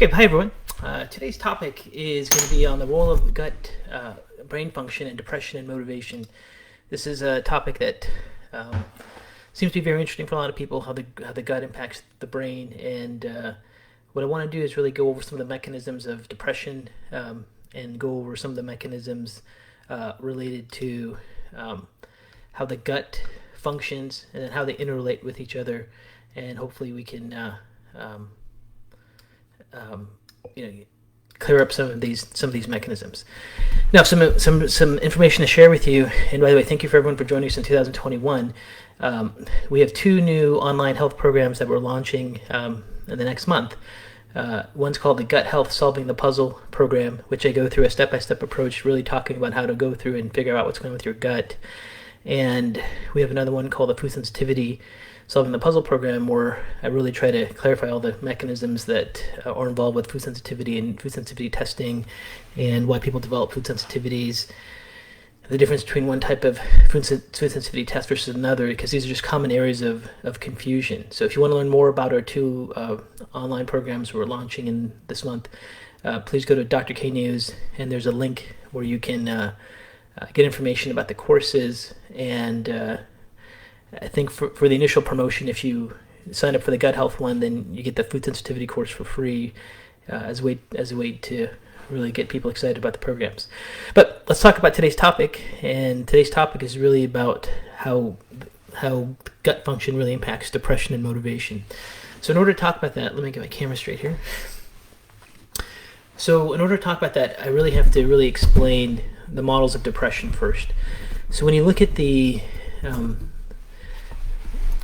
Okay, hi everyone. Today's topic is going to be on the role of gut brain function and depression and motivation. This is a topic that seems to be very interesting for a lot of people, how the gut impacts the brain. And what I want to do is really go over some of the mechanisms of depression and go over some of the mechanisms related to how the gut functions and then how they interrelate with each other. And hopefully we can clear up some of these mechanisms. Now, some information to share with you. And by the way, thank you for everyone for joining us in 2021. We have two new online health programs that we're launching in the next month. One's called the Gut Health Solving the Puzzle program, which I go through a step-by-step approach, really talking about how to go through and figure out what's going on with your gut. And we have another one called the Food Sensitivity Solving the Puzzle program, where I really try to clarify all the mechanisms that are involved with food sensitivity and food sensitivity testing, and why people develop food sensitivities, the difference between one type of food sensitivity test versus another, because these are just common areas of confusion. So if you want to learn more about our two online programs we're launching in this month, please go to Dr. K News, and there's a link where you can get information about the courses. And I think for the initial promotion, if you sign up for the gut health one, then you get the food sensitivity course for free as a way to really get people excited about the programs. But let's talk about today's topic. And today's topic is really about how gut function really impacts depression and motivation. So in order to talk about that, let me get my camera straight here. So in order to talk about that, I really have to really explain the models of depression first. So when you look at the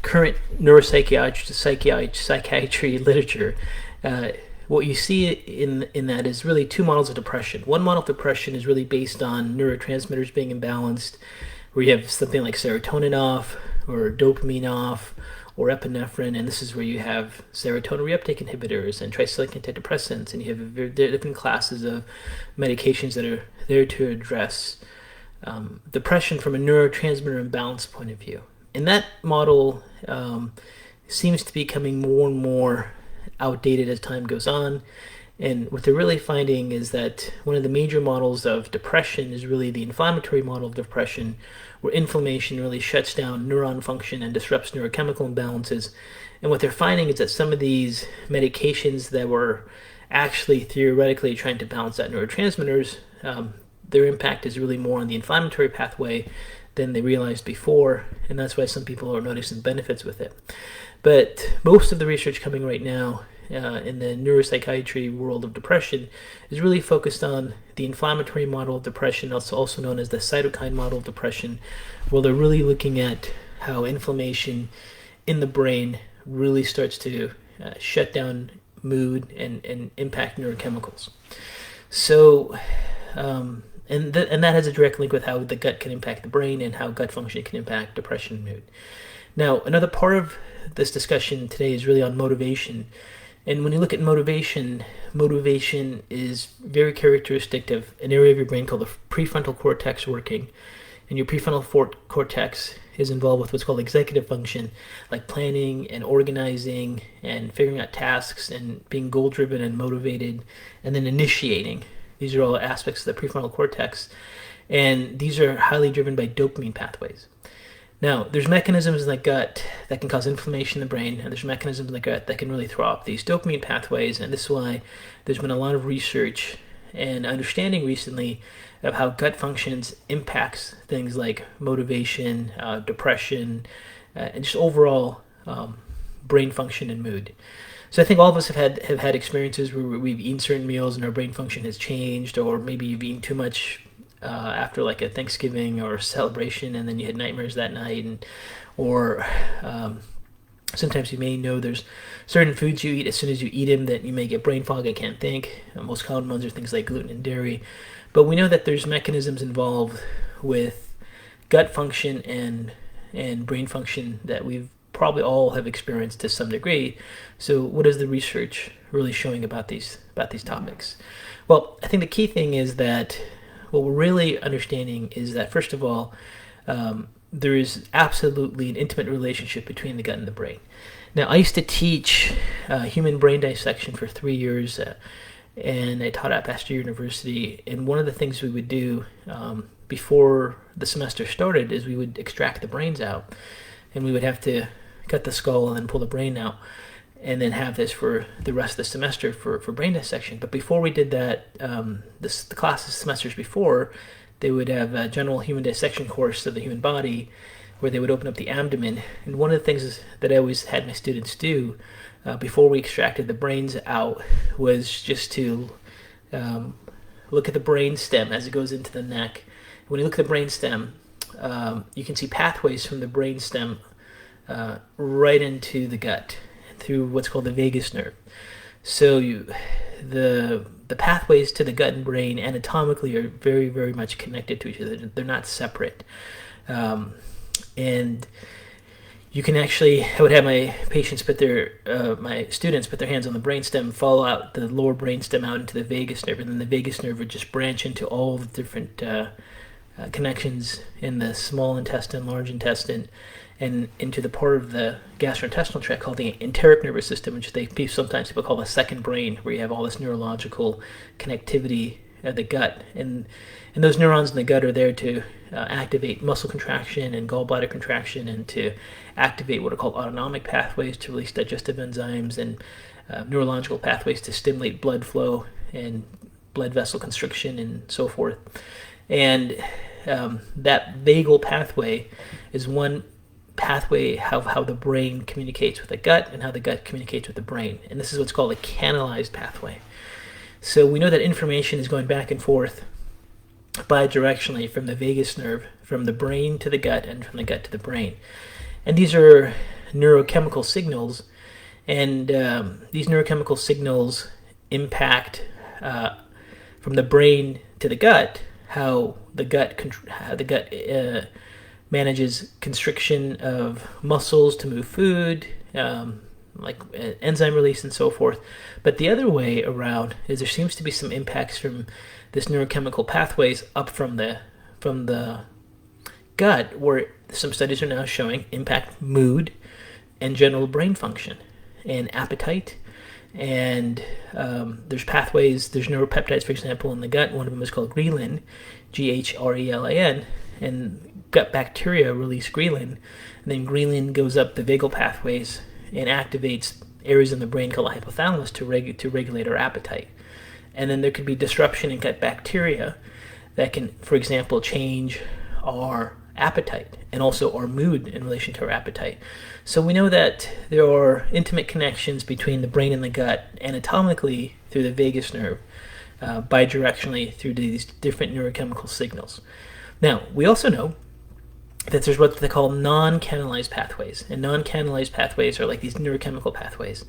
current neuropsychiatry literature, what you see in that is really two models of depression. One model of depression is really based on neurotransmitters being imbalanced, where you have something like serotonin off, or dopamine off, or epinephrine, and this is where you have serotonin reuptake inhibitors and tricyclic antidepressants, and you have different classes of medications that are there to address depression from a neurotransmitter imbalance point of view. And that model seems to be becoming more and more outdated as time goes on. And what they're really finding is that one of the major models of depression is really the inflammatory model of depression, where inflammation really shuts down neuron function and disrupts neurochemical imbalances. And what they're finding is that some of these medications that were actually theoretically trying to balance out neurotransmitters, their impact is really more on the inflammatory pathway than they realized before, and that's why some people are noticing benefits with it. But most of the research coming right now in the neuropsychiatry world of depression is really focused on the inflammatory model of depression, also known as the cytokine model of depression, where they're really looking at how inflammation in the brain really starts to shut down mood and impact neurochemicals. So and that has a direct link with how the gut can impact the brain and how gut function can impact depression and mood. Now, another part of this discussion today is really on motivation. And when you look at motivation is very characteristic of an area of your brain called the prefrontal cortex working. And your prefrontal cortex is involved with what's called executive function, like planning and organizing and figuring out tasks and being goal-driven and motivated, and then initiating. These are all aspects of the prefrontal cortex, and these are highly driven by dopamine pathways. Now, there's mechanisms in the gut that can cause inflammation in the brain, and there's mechanisms in the gut that can really throw off these dopamine pathways, and this is why there's been a lot of research and understanding recently of how gut functions impacts things like motivation, depression, and just overall brain function and mood. So I think all of us have had experiences where we've eaten certain meals and our brain function has changed, or maybe you've eaten too much after like a Thanksgiving or a celebration, and then you had nightmares that night, or sometimes you may know there's certain foods you eat, as soon as you eat them, that you may get brain fog and can't think. Most common ones are things like gluten and dairy. But we know that there's mechanisms involved with gut function and brain function that we've probably all have experienced to some degree. So what is the research really showing about these topics? Well, I think the key thing is that what we're really understanding is that, first of all, there is absolutely an intimate relationship between the gut and the brain. Now, I used to teach human brain dissection for 3 years, and I taught at Pasteur University. And one of the things we would do before the semester started is we would extract the brains out, and we would have to cut the skull and then pull the brain out, and then have this for the rest of the semester for brain dissection. But before we did that, the classes semesters before, they would have a general human dissection course of the human body, where they would open up the abdomen. And one of the things that I always had my students do before we extracted the brains out was just to look at the brain stem as it goes into the neck. When you look at the brain stem, you can see pathways from the brain stem right into the gut through what's called the vagus nerve. So the pathways to the gut and brain anatomically are very, very much connected to each other. They're not separate. And you can actually, I would have my patients my students put their hands on the brainstem, follow out the lower brainstem out into the vagus nerve, and then the vagus nerve would just branch into all the different connections in the small intestine, large intestine, and into the part of the gastrointestinal tract called the enteric nervous system, which sometimes people call the second brain, where you have all this neurological connectivity at the gut. And those neurons in the gut are there to activate muscle contraction and gallbladder contraction, and to activate what are called autonomic pathways to release digestive enzymes, and neurological pathways to stimulate blood flow and blood vessel constriction and so forth. And that vagal pathway is one pathway how the brain communicates with the gut, and how the gut communicates with the brain. And this is what's called a canalized pathway. So we know that information is going back and forth bidirectionally from the vagus nerve, from the brain to the gut, and from the gut to the brain. And these are neurochemical signals, and these neurochemical signals impact from the brain to the gut how the gut manages constriction of muscles to move food, like enzyme release and so forth. But the other way around is there seems to be some impacts from this neurochemical pathways up from the gut, where some studies are now showing impact mood and general brain function and appetite. And there's pathways, there's neuropeptides, for example, in the gut. One of them is called ghrelin, Ghrelin, and gut bacteria release ghrelin, and then ghrelin goes up the vagal pathways and activates areas in the brain called the hypothalamus to regulate our appetite. And then there could be disruption in gut bacteria that can, for example, change our appetite and also our mood in relation to our appetite. So we know that there are intimate connections between the brain and the gut anatomically through the vagus nerve, bidirectionally through these different neurochemical signals. Now, we also know that there's what they call non-catalyzed pathways. And non-catalyzed pathways are like these neurochemical pathways.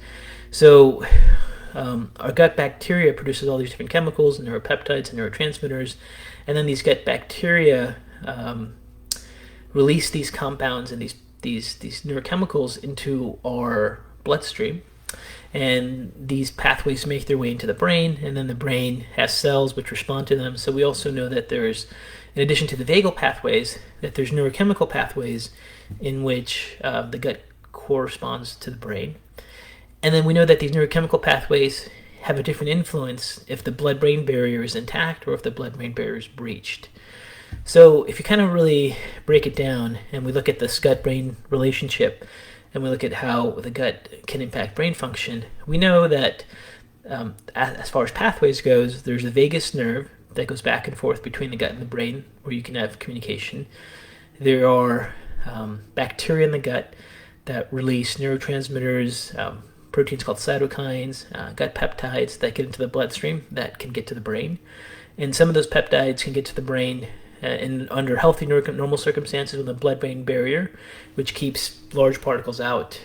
So our gut bacteria produces all these different chemicals, neuropeptides and neurotransmitters, and then these gut bacteria release these compounds and these neurochemicals into our bloodstream. And these pathways make their way into the brain, and then the brain has cells which respond to them. So we also know that there's, in addition to the vagal pathways, that there's neurochemical pathways in which the gut corresponds to the brain. And then we know that these neurochemical pathways have a different influence if the blood-brain barrier is intact or if the blood-brain barrier is breached. So if you kind of really break it down and we look at this gut-brain relationship, and we look at how the gut can impact brain function, we know that as far as pathways goes, there's a vagus nerve that goes back and forth between the gut and the brain, where you can have communication. There are bacteria in the gut that release neurotransmitters, proteins called cytokines, gut peptides that get into the bloodstream that can get to the brain. And some of those peptides can get to the brain under healthy normal circumstances with a blood-brain barrier, which keeps large particles out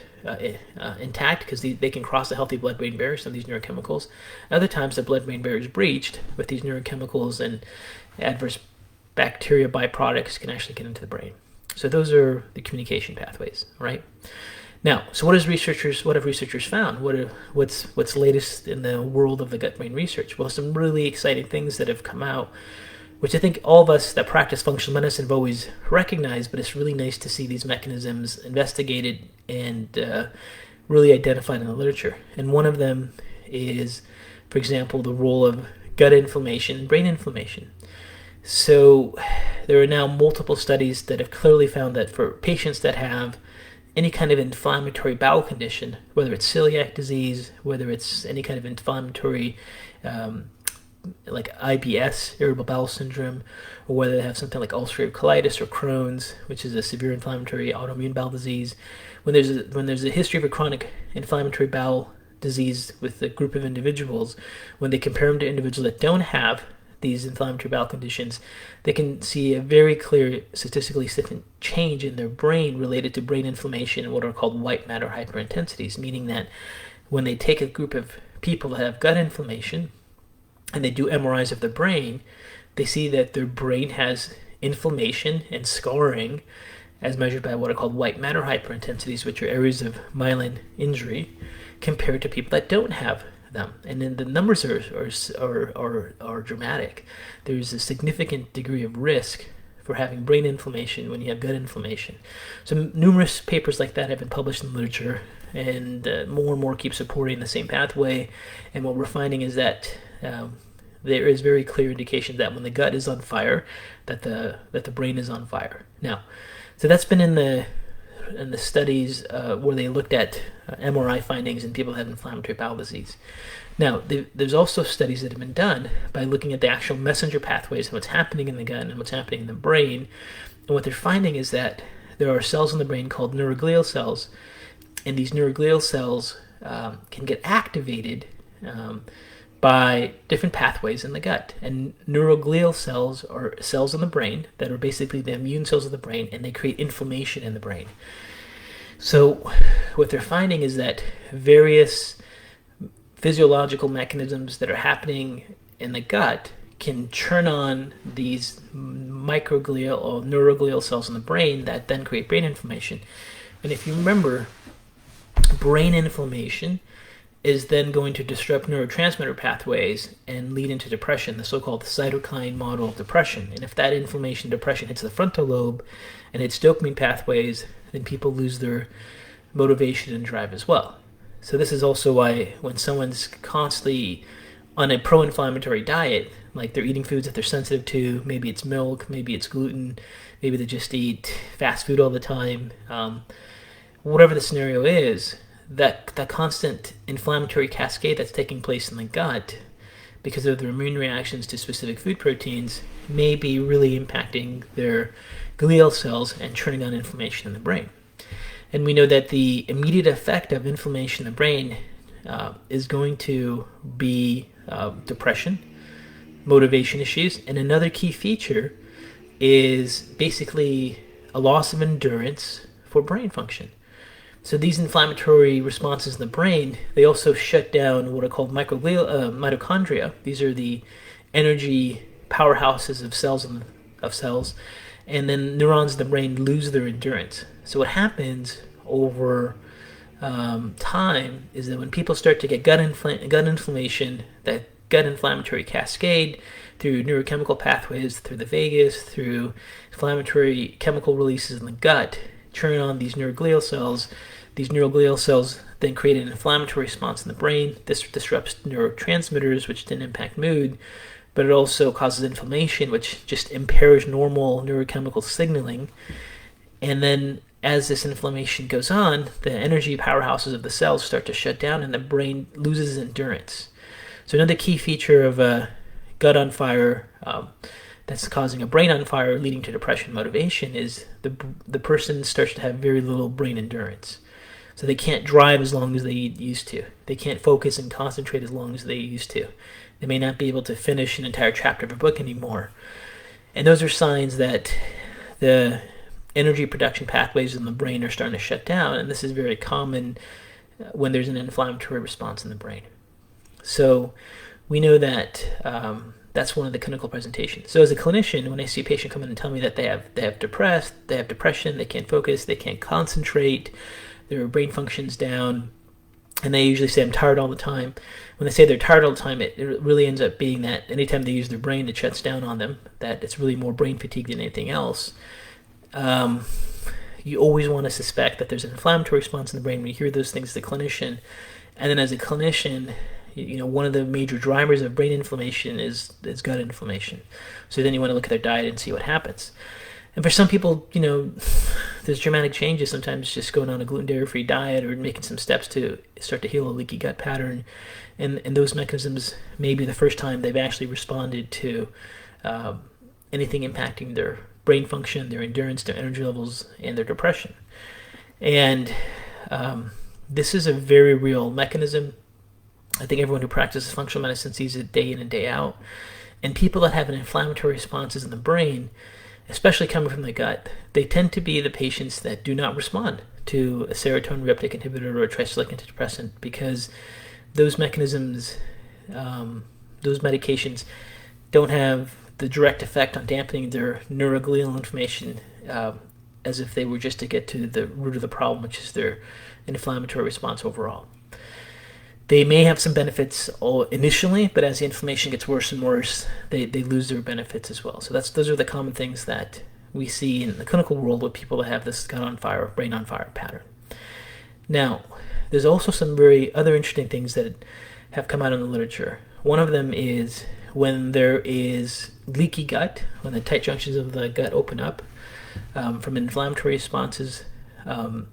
intact because they can cross the healthy blood-brain barrier, some of these neurochemicals. Other times the blood-brain barrier is breached with these neurochemicals, and adverse bacteria byproducts can actually get into the brain. So those are the communication pathways, right? Now, so what have researchers found? What's latest in the world of the gut-brain research? Well, some really exciting things that have come out, which I think all of us that practice functional medicine have always recognized, but it's really nice to see these mechanisms investigated and really identified in the literature. And one of them is, for example, the role of gut inflammation and brain inflammation. So there are now multiple studies that have clearly found that for patients that have any kind of inflammatory bowel condition, whether it's celiac disease, whether it's any kind of inflammatory like IBS, irritable bowel syndrome, or whether they have something like ulcerative colitis or Crohn's, which is a severe inflammatory autoimmune bowel disease, when there's a history of a chronic inflammatory bowel disease with a group of individuals, when they compare them to individuals that don't have these inflammatory bowel conditions, they can see a very clear statistically significant change in their brain related to brain inflammation and what are called white matter hyperintensities, meaning that when they take a group of people that have gut inflammation and they do MRIs of the brain, they see that their brain has inflammation and scarring as measured by what are called white matter hyperintensities, which are areas of myelin injury, compared to people that don't have them. And then the numbers are dramatic. There's a significant degree of risk for having brain inflammation when you have gut inflammation. So numerous papers like that have been published in the literature, and more and more keep supporting the same pathway. And what we're finding is that there is very clear indication that when the gut is on fire, that the brain is on fire. Now, so that's been in the studies where they looked at MRI findings in people who have inflammatory bowel disease. Now, there's also studies that have been done by looking at the actual messenger pathways and what's happening in the gut and what's happening in the brain. And what they're finding is that there are cells in the brain called neuroglial cells, and these neuroglial cells can get activated by different pathways in the gut. And neuroglial cells are cells in the brain that are basically the immune cells of the brain, and they create inflammation in the brain. So what they're finding is that various physiological mechanisms that are happening in the gut can turn on these microglial or neuroglial cells in the brain that then create brain inflammation. And if you remember, brain inflammation is then going to disrupt neurotransmitter pathways and lead into depression, the so-called cytokine model of depression. And if that inflammation depression hits the frontal lobe and hits dopamine pathways, then people lose their motivation and drive as well. So this is also why when someone's constantly on a pro-inflammatory diet, like they're eating foods that they're sensitive to, maybe it's milk, maybe it's gluten, maybe they just eat fast food all the time, whatever the scenario is, that constant inflammatory cascade that's taking place in the gut because of their immune reactions to specific food proteins may be really impacting their glial cells and turning on inflammation in the brain. And we know that the immediate effect of inflammation in the brain is going to be depression, motivation issues, and another key feature is basically a loss of endurance for brain function. So these inflammatory responses in the brain, they also shut down what are called mitochondria. These are the energy powerhouses of cells, and then neurons in the brain lose their endurance. So what happens over time is that when people start to get gut inflammation, that gut inflammatory cascade through neurochemical pathways, through the vagus, through inflammatory chemical releases in the gut, turn on these neuroglial cells. These neuroglial cells then create an inflammatory response in the brain. This disrupts neurotransmitters, which then impact mood, but it also causes inflammation, which just impairs normal neurochemical signaling. And then as this inflammation goes on, the energy powerhouses of the cells start to shut down and the brain loses endurance. So another key feature of a gut on fire that's causing a brain on fire, leading to depression, motivation, is the person starts to have very little brain endurance. So they can't drive as long as they used to. They can't focus and concentrate as long as they used to. They may not be able to finish an entire chapter of a book anymore. And those are signs that the energy production pathways in the brain are starting to shut down, and this is very common when there's an inflammatory response in the brain. So we know that that's one of the clinical presentations. So as a clinician, when I see a patient come in and tell me that they have depression, they can't focus, they can't concentrate, their brain function's down, and they usually say, I'm tired all the time. When they say they're tired all the time, it really ends up being that anytime they use their brain, it shuts down on them, that it's really more brain fatigue than anything else. you always want to suspect that there's an inflammatory response in the brain when you hear those things as a clinician. And then as a clinician, one of the major drivers of brain inflammation is gut inflammation. So then you want to look at their diet and see what happens. And for some people, there's dramatic changes, sometimes just going on a gluten dairy-free diet or making some steps to start to heal a leaky gut pattern. And those mechanisms may be the first time they've actually responded to anything impacting their brain function, their endurance, their energy levels, and their depression. And this is a very real mechanism. I think everyone who practices functional medicine sees it day in and day out. And people that have an inflammatory responses in the brain, especially coming from the gut, they tend to be the patients that do not respond to a serotonin reuptake inhibitor or a tricyclic antidepressant, because those mechanisms, those medications don't have the direct effect on dampening their neuroglial inflammation as if they were just to get to the root of the problem, which is their inflammatory response overall. They may have some benefits initially, but as the inflammation gets worse and worse, they lose their benefits as well. So those are the common things that we see in the clinical world with people that have this gut on fire, brain on fire pattern. Now, there's also some very other interesting things that have come out in the literature. One of them is when there is leaky gut, when the tight junctions of the gut open up from inflammatory responses, and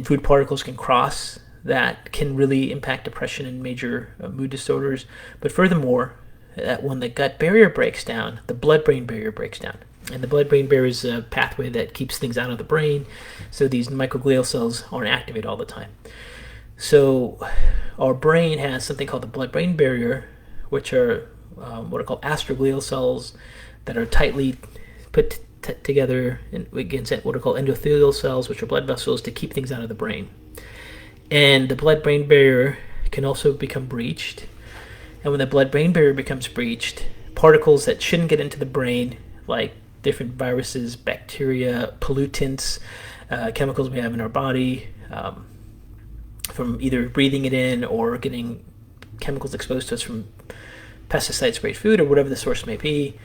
food particles can cross, that can really impact depression and major mood disorders. But furthermore, that when the gut barrier breaks down, the blood-brain barrier breaks down. And the blood-brain barrier is a pathway that keeps things out of the brain, so these microglial cells aren't activated all the time. So our brain has something called the blood-brain barrier, which are what are called astroglial cells that are tightly put together against what are called endothelial cells, which are blood vessels to keep things out of the brain. And the blood-brain barrier can also become breached. And when the blood-brain barrier becomes breached, particles that shouldn't get into the brain, like different viruses, bacteria, pollutants, chemicals we have in our body, from either breathing it in or getting chemicals exposed to us from pesticide-sprayed food or whatever the source may be,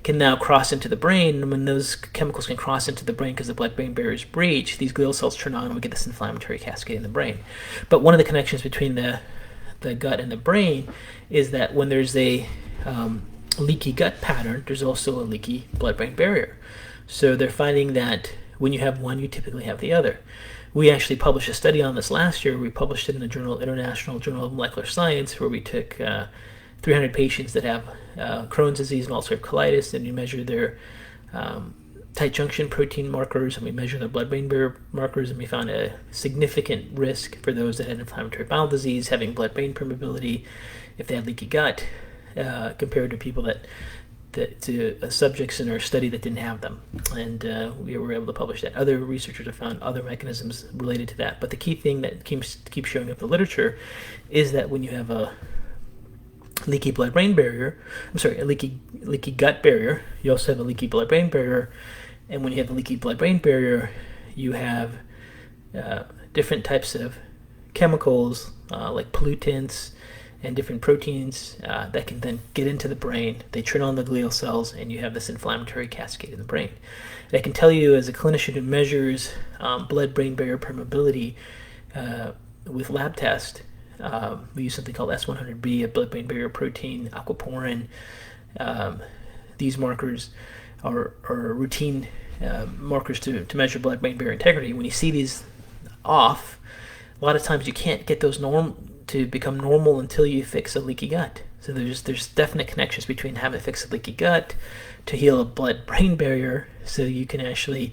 can now cross into the brain. And when those chemicals can cross into the brain because the blood-brain barrier is breached, these glial cells turn on and we get this inflammatory cascade in the brain. But one of the connections between the gut and the brain is that when there's a leaky gut pattern, there's also a leaky blood-brain barrier. So they're finding that when you have one, you typically have the other. We actually published a study on this last year. We published it in the International Journal of Molecular Science, where we took 300 patients that have Crohn's disease and ulcerative colitis, and we measure their tight junction protein markers, and we measure their blood-brain barrier markers, and we found a significant risk for those that had inflammatory bowel disease, having blood-brain permeability, if they had leaky gut, compared to people to subjects in our study that didn't have them. And we were able to publish that. Other researchers have found other mechanisms related to that. But the key thing that keeps showing up in the literature is that when you have a leaky blood-brain barrier, a leaky gut barrier, you also have a leaky blood-brain barrier. And when you have a leaky blood-brain barrier, you have different types of chemicals like pollutants and different proteins that can then get into the brain. They turn on the glial cells, and you have this inflammatory cascade in the brain. And I can tell you, as a clinician who measures blood-brain barrier permeability with lab tests, we use something called S100B, a blood-brain barrier protein, aquaporin. These markers are routine markers to measure blood-brain barrier integrity. When you see these off, a lot of times you can't get those to become normal until you fix a leaky gut. So there's definite connections between having to fix a leaky gut to heal a blood-brain barrier, so you can actually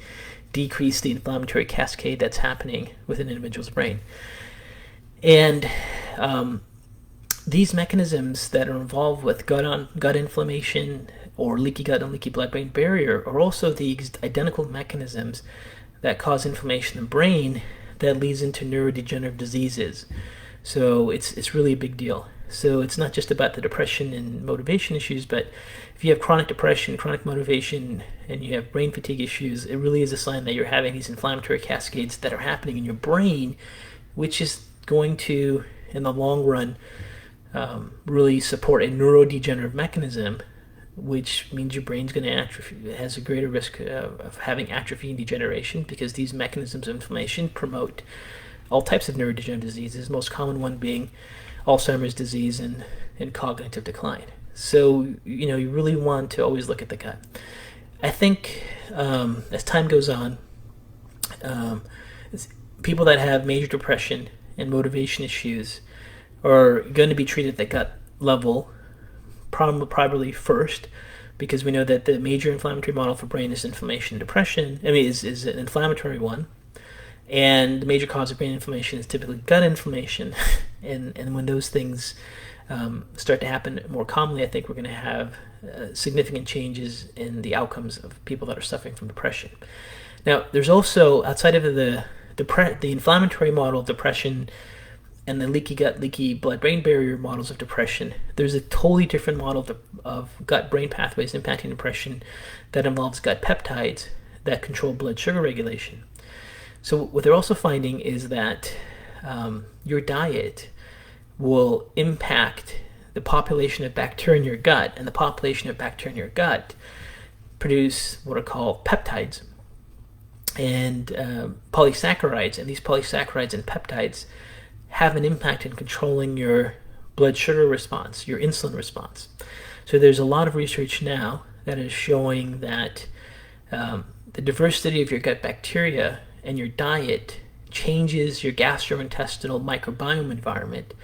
decrease the inflammatory cascade that's happening within an individual's brain. And these mechanisms that are involved with gut inflammation or leaky gut and leaky blood-brain barrier are also the identical mechanisms that cause inflammation in the brain that leads into neurodegenerative diseases. So it's really a big deal. So it's not just about the depression and motivation issues, but if you have chronic depression, chronic motivation, and you have brain fatigue issues, it really is a sign that you're having these inflammatory cascades that are happening in your brain, which is going to, in the long run, really support a neurodegenerative mechanism which means your brain's going to atrophy. It has a greater risk of having atrophy and degeneration because these mechanisms of inflammation promote all types of neurodegenerative diseases, most common one being Alzheimer's disease and cognitive decline. So, you really want to always look at the gut. I think as time goes on, people that have major depression and motivation issues are going to be treated at the gut level probably first, because we know that the major inflammatory model for brain is inflammation and depression. Is an inflammatory one. And the major cause of brain inflammation is typically gut inflammation. and when those things start to happen more commonly, I think we're going to have significant changes in the outcomes of people that are suffering from depression. Now, there's also, outside of the inflammatory model of depression and the leaky gut, leaky blood-brain barrier models of depression, there's a totally different model of gut-brain pathways impacting depression that involves gut peptides that control blood sugar regulation. So what they're also finding is that your diet will impact the population of bacteria in your gut, and the population of bacteria in your gut produce what are called peptides and polysaccharides, and these polysaccharides and peptides have an impact in controlling your blood sugar response, your insulin response. So there's a lot of research now that is showing that the diversity of your gut bacteria and your diet changes your gastrointestinal microbiome environment,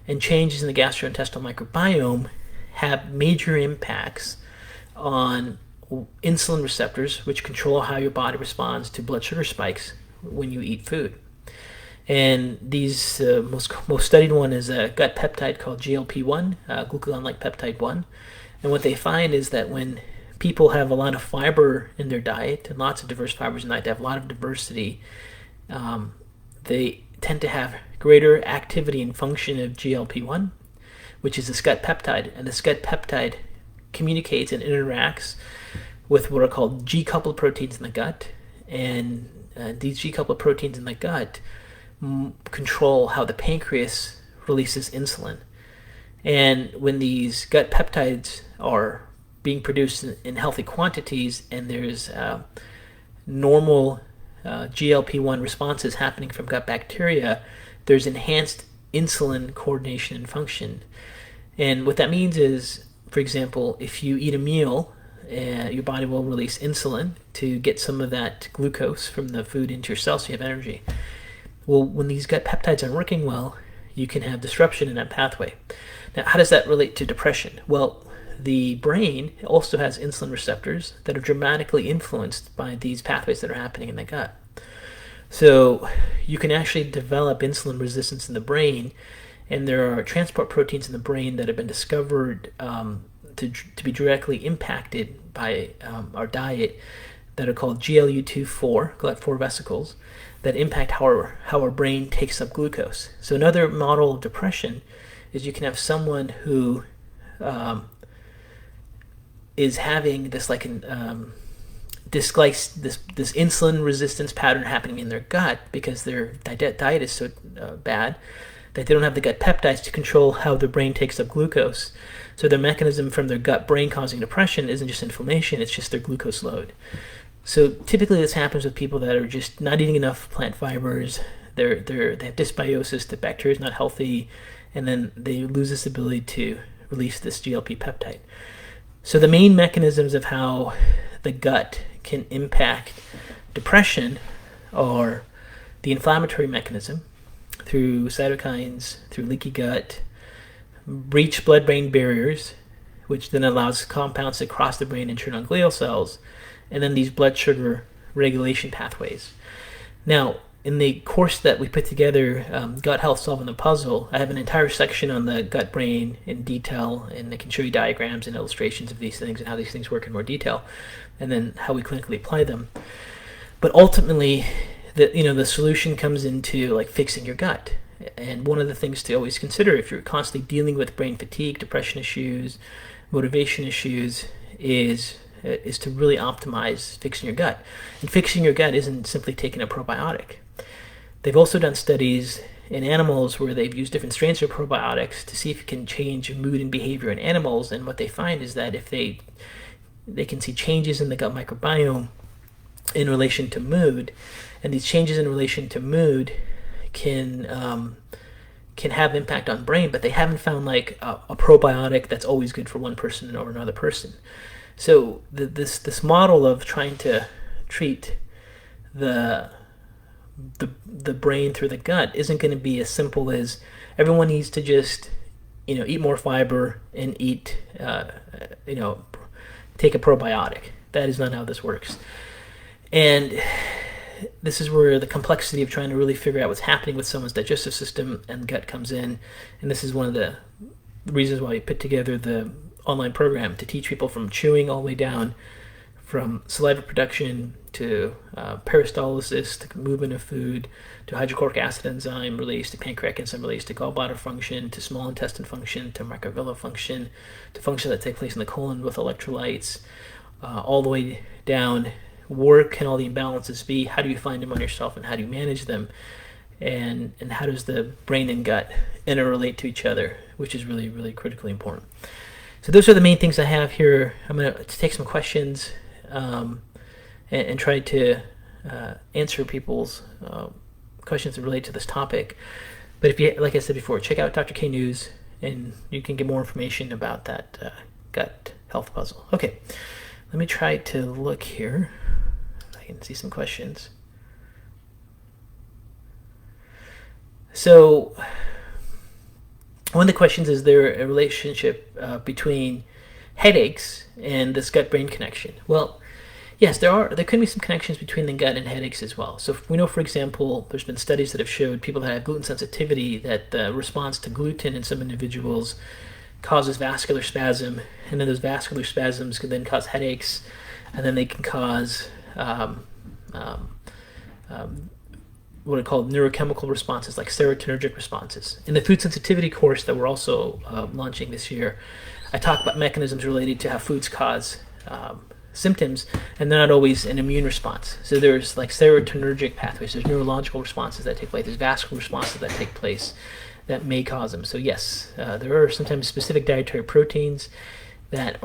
and changes in the gastrointestinal microbiome have major impacts on insulin receptors, which control how your body responds to blood sugar spikes when you eat food. And these most studied one is a gut peptide called GLP-1, glucagon-like peptide 1. And what they find is that when people have a lot of fiber in their diet, and lots of diverse fibers in their diet, they have a lot of diversity, they tend to have greater activity and function of GLP-1, which is this gut peptide. And this gut peptide communicates and interacts with what are called G-coupled proteins in the gut. And these G-coupled proteins in the gut control how the pancreas releases insulin. And when these gut peptides are being produced in healthy quantities, and there's normal GLP-1 responses happening from gut bacteria, there's enhanced insulin coordination and function. And what that means is, for example, if you eat a meal, your body will release insulin to get some of that glucose from the food into your cells so you have energy. Well, when these gut peptides aren't working well, you can have disruption in that pathway. Now, how does that relate to depression? Well, the brain also has insulin receptors that are dramatically influenced by these pathways that are happening in the gut. So you can actually develop insulin resistance in the brain, and there are transport proteins in the brain that have been discovered to be directly impacted by our diet that are called GLU24, GLUT4 vesicles, that impact how our brain takes up glucose. So another model of depression is you can have someone who is having this this insulin resistance pattern happening in their gut because their diet is so bad that they don't have the gut peptides to control how their brain takes up glucose. So the mechanism from their gut brain causing depression isn't just inflammation, it's just their glucose load. So typically this happens with people that are just not eating enough plant fibers, they have dysbiosis, the bacteria is not healthy, and then they lose this ability to release this GLP peptide. So the main mechanisms of how the gut can impact depression are the inflammatory mechanism through cytokines, through leaky gut, breach blood-brain barriers, which then allows compounds to cross the brain and turn on glial cells, and then these blood sugar regulation pathways. Now, in the course that we put together, Gut Health Solving the Puzzle, I have an entire section on the gut brain in detail, and I can show you diagrams and illustrations of these things and how these things work in more detail, and then how we clinically apply them. But ultimately, the solution comes into fixing your gut. And one of the things to always consider if you're constantly dealing with brain fatigue, depression issues, motivation issues, is to really optimize fixing your gut. And fixing your gut isn't simply taking a probiotic. They've also done studies in animals where they've used different strains of probiotics to see if it can change mood and behavior in animals. And what they find is that if they can see changes in the gut microbiome in relation to mood, and these changes in relation to mood can have impact on brain, but they haven't found like a probiotic that's always good for one person or another person. So this model of trying to treat the brain through the gut isn't going to be as simple as everyone needs to just eat more fiber and eat take a probiotic. That is not how this works. And this is where the complexity of trying to really figure out what's happening with someone's digestive system and gut comes in. And this is one of the reasons why we put together the online program to teach people from chewing all the way down, from saliva production to peristalsis, to movement of food, to hydrochloric acid enzyme release, to pancreatic enzyme release, to gallbladder function, to small intestine function, to microvilli function, to function that take place in the colon with electrolytes, all the way down. Where can all the imbalances be? How do you find them on yourself, and how do you manage them? And how does the brain and gut interrelate to each other, which is really, really critically important. So those are the main things I have here. I'm going to take some questions and try to answer people's questions that relate to this topic. But if you, like I said before, check out Dr. K News, and you can get more information about that gut health puzzle. Okay, let me try to look here. I can see some questions. So one of the questions is there a relationship between headaches and this gut-brain connection? Well, yes, there could be some connections between the gut and headaches as well. So we know, for example, there's been studies that have showed people that have gluten sensitivity that the response to gluten in some individuals causes vascular spasm, and then those vascular spasms can then cause headaches, and then they can cause what are called neurochemical responses, like serotonergic responses. In the food sensitivity course that we're also launching this year, I talk about mechanisms related to how foods cause symptoms, and they're not always an immune response. So there's like serotonergic pathways, there's neurological responses that take place, there's vascular responses that take place that may cause them. So yes, there are sometimes specific dietary proteins that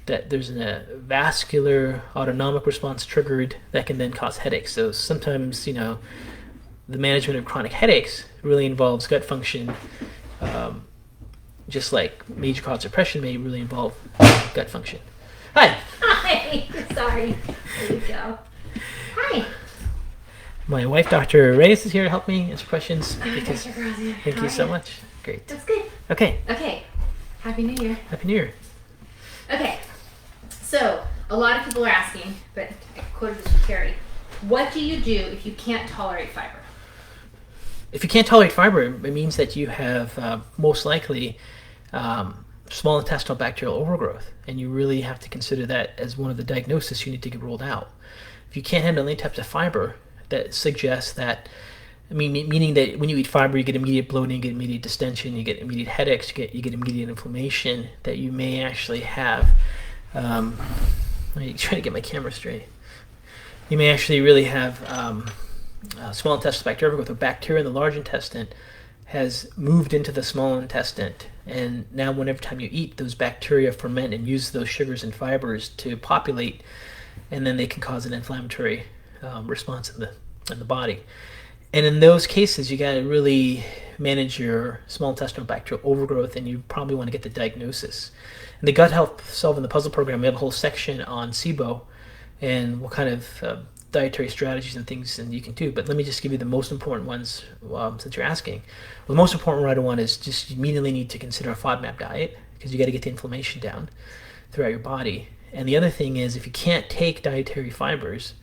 there's a vascular autonomic response triggered that can then cause headaches. So sometimes, the management of chronic headaches really involves gut function, just like major cause depression may really involve gut function. Hi. Hi. Sorry. There you go. Hi. My wife, Dr. Reyes, is here to help me answer questions. Because, thank you so much. Great. That's good. Okay. Happy New Year. Happy New Year. Okay. So, a lot of people are asking, but I quoted this from Terry. What do you do if you can't tolerate fiber? If you can't tolerate fiber, it means that you have most likely small intestinal bacterial overgrowth, and you really have to consider that as one of the diagnoses you need to get ruled out. If you can't handle any types of fiber, that suggests that, meaning that when you eat fiber, you get immediate bloating, you get immediate distension, you get immediate headaches, you get immediate inflammation, that you may actually have, I'm trying to get my camera straight. You may actually really have small intestinal bacterial overgrowth, or bacteria in the large intestine has moved into the small intestine, and now whenever time you eat, those bacteria ferment and use those sugars and fibers to populate, and then they can cause an inflammatory response in the body. And in those cases, you got to really manage your small intestinal bacterial overgrowth, and you probably want to get the diagnosis. In the Gut Health Solving the Puzzle program, we have a whole section on SIBO and what kind of dietary strategies and things and you can do. But let me just give you the most important ones since you're asking. Well, the most important one is just you immediately need to consider a FODMAP diet, because you got to get the inflammation down throughout your body. And the other thing is, if you can't take dietary fibers,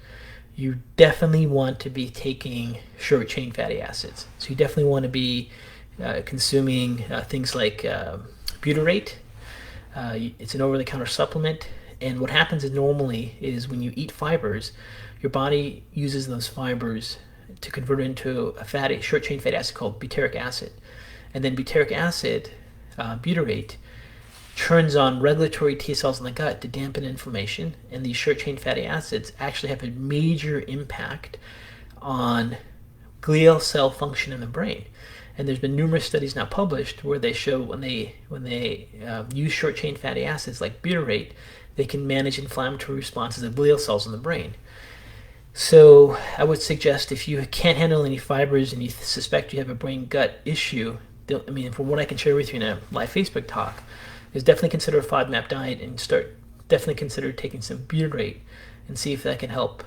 you definitely want to be taking short-chain fatty acids. So you definitely want to be consuming things like butyrate. It's an over-the-counter supplement. And what happens normally is when you eat fibers, your body uses those fibers to convert into a short-chain fatty acid called butyric acid. And then butyric acid, butyrate, turns on regulatory T cells in the gut to dampen inflammation, and these short-chain fatty acids actually have a major impact on glial cell function in the brain. And there's been numerous studies now published where they show when they use short chain fatty acids like butyrate, they can manage inflammatory responses of glial cells in the brain. So I would suggest if you can't handle any fibers and you suspect you have a brain gut issue, from what I can share with you in a live Facebook talk, is definitely consider a FODMAP diet and definitely consider taking some butyrate and see if that can help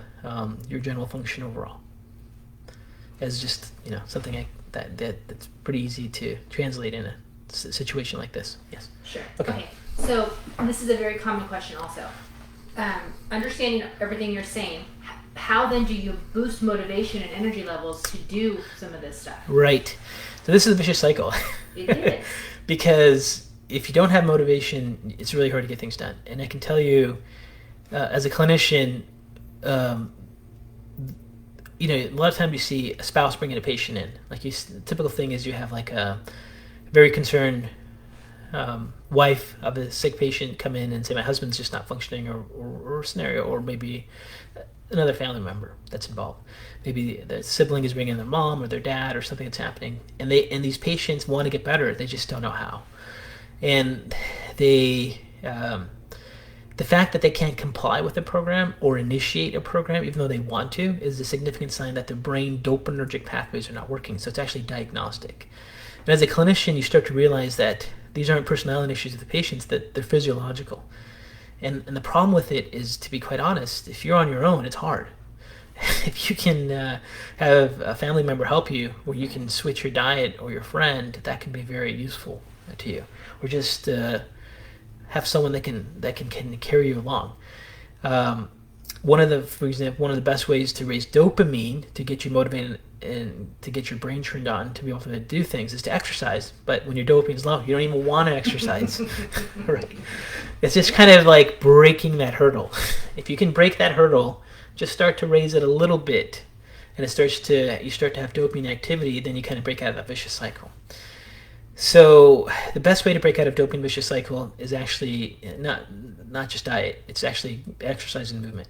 your general function overall. As just something that's pretty easy to translate in a situation like this. Yes. Sure. Okay. So this is a very common question also. Understanding everything you're saying, how then do you boost motivation and energy levels to do some of this stuff? Right. So this is a vicious cycle. It is. Because if you don't have motivation, it's really hard to get things done. And I can tell you, as a clinician, a lot of times you see a spouse bringing a patient in. The typical thing is you have like a very concerned wife of a sick patient come in and say, my husband's just not functioning, or a scenario, or maybe another family member that's involved. Maybe the sibling is bringing their mom or their dad or something that's happening. And these patients want to get better. They just don't know how. And the fact that they can't comply with the program or initiate a program, even though they want to, is a significant sign that their brain dopaminergic pathways are not working. So it's actually diagnostic. And as a clinician, you start to realize that these aren't personality issues of the patients, that they're physiological. And the problem with it is, to be quite honest, if you're on your own, it's hard. If you can have a family member help you, or you can switch your diet, or your friend, that can be very useful to you. Or just have someone that can carry you along. For example, one of the best ways to raise dopamine to get you motivated and to get your brain turned on to be able to do things is to exercise. But when your dopamine's low, you don't even want to exercise. Right? It's just kind of like breaking that hurdle. If you can break that hurdle, just start to raise it a little bit, and you start to have dopamine activity, then you kind of break out of that vicious cycle. So the best way to break out of dopamine vicious cycle is actually not just diet. It's actually exercise and movement.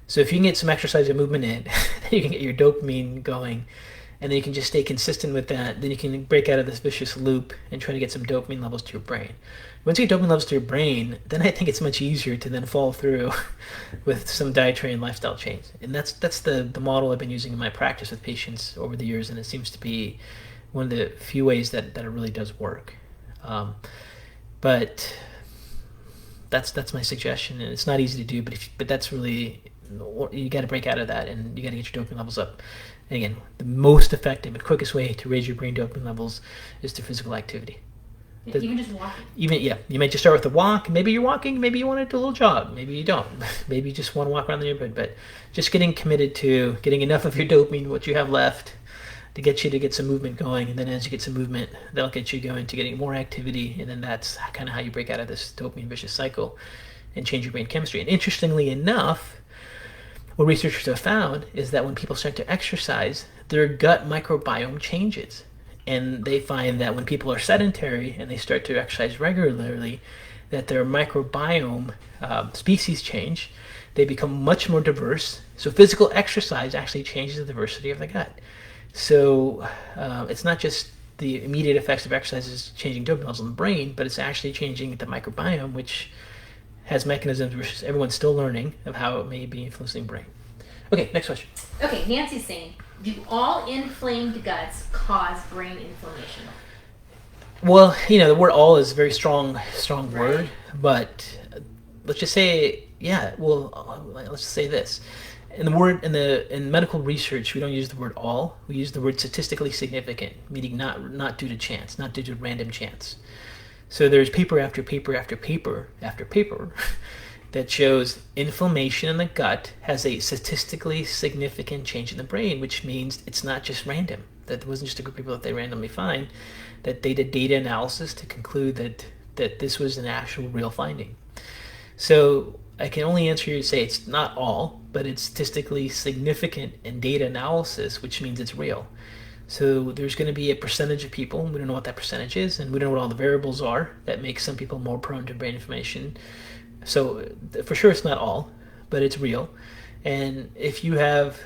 So if you can get some exercise and movement in, then you can get your dopamine going, and then you can just stay consistent with that. Then you can break out of this vicious loop and try to get some dopamine levels to your brain. Once you get dopamine levels to your brain, then I think it's much easier to then follow through with some dietary and lifestyle change. And that's the model I've been using in my practice with patients over the years, and it seems to be one of the few ways that it really does work. But that's my suggestion, and it's not easy to do. But that's really, you got to break out of that, and you got to get your dopamine levels up. And again, the most effective and quickest way to raise your brain dopamine levels is through physical activity. Even just walking. You might just start with a walk. Maybe you're walking. Maybe you want to do a little jog. Maybe you don't. Maybe you just want to walk around the neighborhood. But just getting committed to getting enough of your dopamine, what you have left, to get you to get some movement going. And then as you get some movement, that'll get you going to getting more activity. And then that's kind of how you break out of this dopamine vicious cycle and change your brain chemistry. And interestingly enough, what researchers have found is that when people start to exercise, their gut microbiome changes. And they find that when people are sedentary and they start to exercise regularly, that their microbiome species change. They become much more diverse. So physical exercise actually changes the diversity of the gut. So it's not just the immediate effects of exercise is changing dopamine levels in the brain, but it's actually changing the microbiome, which has mechanisms which everyone's still learning of how it may be influencing brain. Okay, next question. Okay, Nancy's saying, do all inflamed guts cause brain inflammation? Well, the word "all" is a very strong word, but let's just say, let's just say this. In medical research, we don't use the word "all." We use the word statistically significant, meaning not due to chance, not due to random chance. So there's paper after paper after paper after paper that shows inflammation in the gut has a statistically significant change in the brain, which means it's not just random. That it wasn't just a group of people that they randomly find, that they did data analysis to conclude that this was an actual real finding. So I can only answer you to say it's not all, but it's statistically significant in data analysis, which means it's real. So there's going to be a percentage of people, we don't know what that percentage is, and we don't know what all the variables are that make some people more prone to brain inflammation. So for sure it's not all, but it's real. And if you have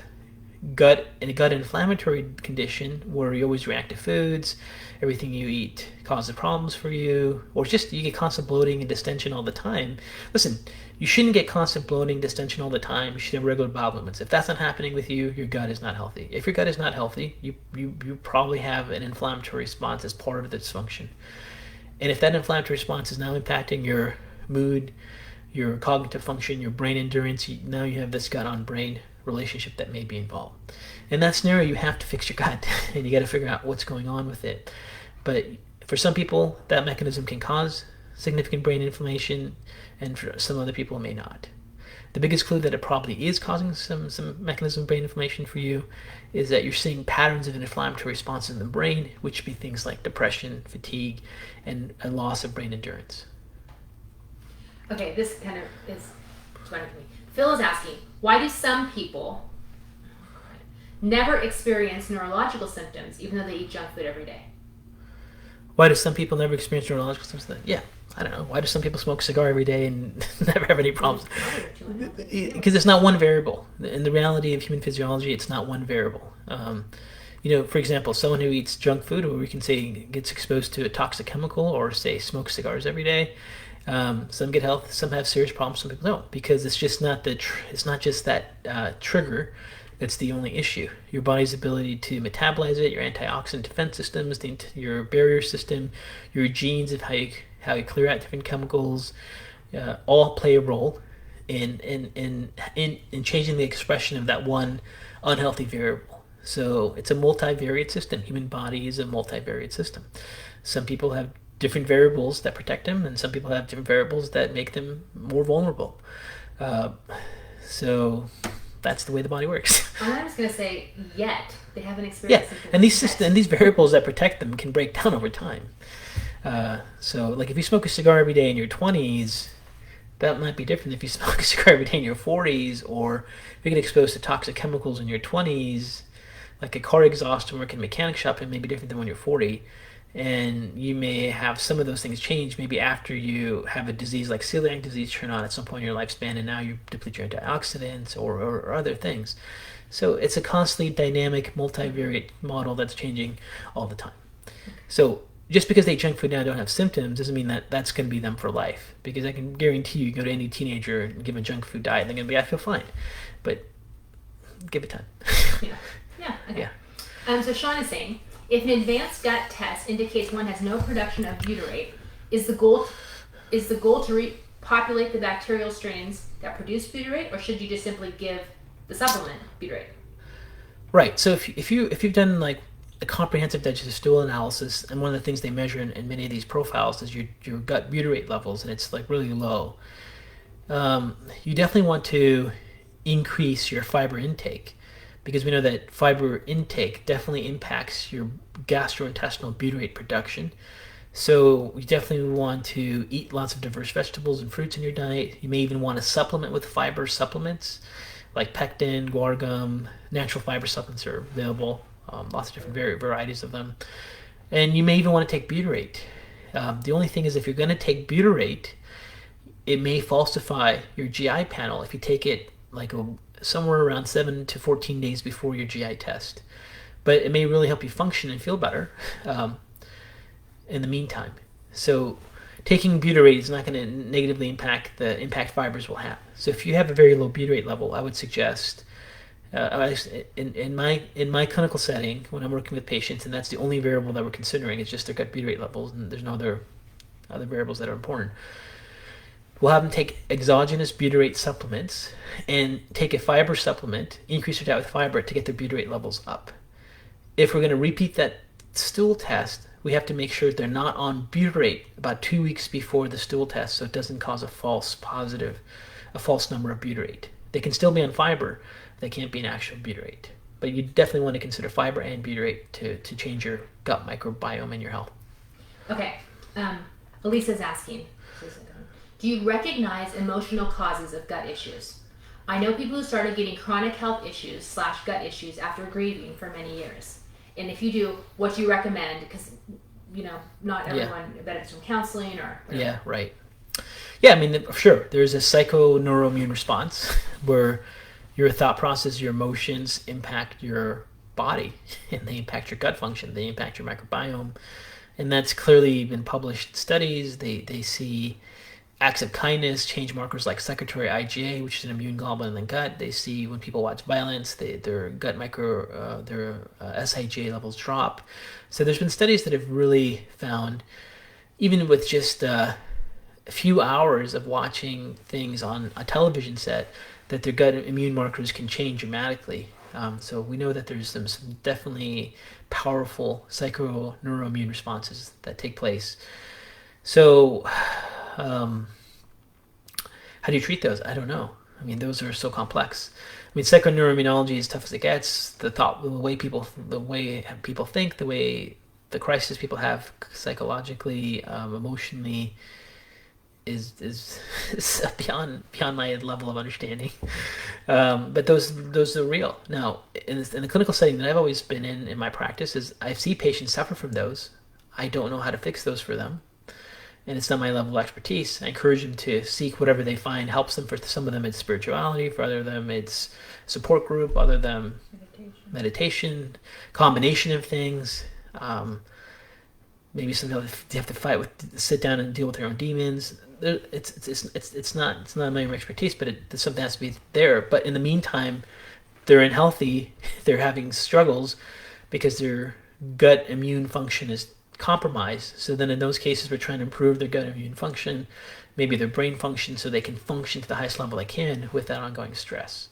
gut inflammatory condition where you always react to foods, everything you eat causes problems for you, or just you get constant bloating and distension all the time. Listen, you shouldn't get constant bloating, distension all the time. You should have regular bowel movements. If that's not happening with you, your gut is not healthy. If your gut is not healthy, you probably have an inflammatory response as part of the dysfunction. And if that inflammatory response is now impacting your mood, your cognitive function, your brain endurance, now you have this gut on brain relationship that may be involved. In that scenario, you have to fix your gut and you got to figure out what's going on with it. But for some people, that mechanism can cause significant brain inflammation, and for some other people, it may not. The biggest clue that it probably is causing some mechanism of brain inflammation for you is that you're seeing patterns of inflammatory responses in the brain, which be things like depression, fatigue, and a loss of brain endurance. Okay, this kind of is funny to me. Phil is asking, why do some people never experience neurological symptoms even though they eat junk food every day? Why do some people never experience neurological symptoms? Yeah, I don't know. Why do some people smoke a cigar every day and never have any problems? Because it's not one variable. In the reality of human physiology, it's not one variable. For example, someone who eats junk food, or we can say gets exposed to a toxic chemical, or say smokes cigars every day, some get health, some have serious problems, some people don't, because it's just not it's not just that trigger that's the only issue. Your body's ability to metabolize it, your antioxidant defense systems, your barrier system, your genes of how you clear out different chemicals, all play a role in changing the expression of that one unhealthy variable. So it's a multivariate system. Human body is a multivariate system. Some people have different variables that protect them, and some people have different variables that make them more vulnerable. So that's the way the body works. I'm just going to say, yet they haven't experienced. Yeah, and these variables that protect them can break down over time. So, like if you smoke a cigar every day in your 20s, that might be different if you smoke a cigar every day in your 40s, or if you get exposed to toxic chemicals in your 20s, like a car exhaust or work in a mechanic shop, it may be different than when you're 40. And you may have some of those things change maybe after you have a disease like celiac disease turn on at some point in your lifespan, and now you deplete your antioxidants or other things. So it's a constantly dynamic, multivariate model that's changing all the time. So just because they eat junk food now don't have symptoms doesn't mean that that's going to be them for life. Because I can guarantee you go to any teenager and give a junk food diet, they're going to be, I feel fine. But give it time. Yeah. Okay. So Sean is saying, if an advanced gut test indicates one has no production of butyrate, is the goal to repopulate the bacterial strains that produce butyrate, or should you just simply give the supplement butyrate? Right. So if you've done like a comprehensive digestive stool analysis, and one of the things they measure in many of these profiles is your gut butyrate levels, and it's like really low, you definitely want to increase your fiber intake, because we know that fiber intake definitely impacts your gastrointestinal butyrate production. So you definitely want to eat lots of diverse vegetables and fruits in your diet. You may even want to supplement with fiber supplements like pectin, guar gum. Natural fiber supplements are available, lots of different varieties of them. And you may even want to take butyrate. The only thing is, if you're going to take butyrate, it may falsify your GI panel if you take it like somewhere around 7 to 14 days before your GI test. But it may really help you function and feel better in the meantime. So taking butyrate is not going to negatively impact the impact fibers will have. So if you have a very low butyrate level, I would suggest, in my clinical setting, when I'm working with patients, and that's the only variable that we're considering, is just their gut butyrate levels, and there's no other variables that are important. We'll have them take exogenous butyrate supplements and take a fiber supplement, increase their diet with fiber to get their butyrate levels up. If we're going to repeat that stool test, we have to make sure they're not on butyrate about 2 weeks before the stool test, so it doesn't cause a false number of butyrate. They can still be on fiber, they can't be an actual butyrate. But you definitely want to consider fiber and butyrate to change your gut microbiome and your health. Okay, Elisa's asking, do you recognize emotional causes of gut issues? I know people who started getting chronic health issues / gut issues after grieving for many years. And if you do, what do you recommend? Because, not everyone benefits from counseling or whatever. Yeah, right. Yeah, I mean, sure, there's a psychoneuroimmune response where your thought process, your emotions impact your body, and they impact your gut function. They impact your microbiome, and that's clearly been published studies. They see acts of kindness change markers like secretory IgA, which is an immune globulin in the gut. They see when people watch violence, their gut their SIgA levels drop. So there's been studies that have really found, even with just a few hours of watching things on a television set, that their gut immune markers can change dramatically. So we know that there's some definitely powerful psychoneuroimmune responses that take place. So how do you treat those? I don't know. I mean, those are so complex. I mean, psychoneuroimmunology is tough as it gets. The way people think, the crisis people have psychologically, emotionally, is beyond my level of understanding. But those are real. Now, in the clinical setting that I've always been in my practice, is I see patients suffer from those. I don't know how to fix those for them, and it's not my level of expertise. I encourage them to seek whatever they find helps them. For some of them, it's spirituality. For other of them, it's support group. Other of them, meditation, combination of things. Maybe sometimes you have to sit down and deal with their own demons. It's not my expertise, but something has to be there. But in the meantime, they're unhealthy. They're having struggles because their gut immune function is compromised. So then in those cases, we're trying to improve their gut immune function, maybe their brain function, so they can function to the highest level they can without ongoing stress.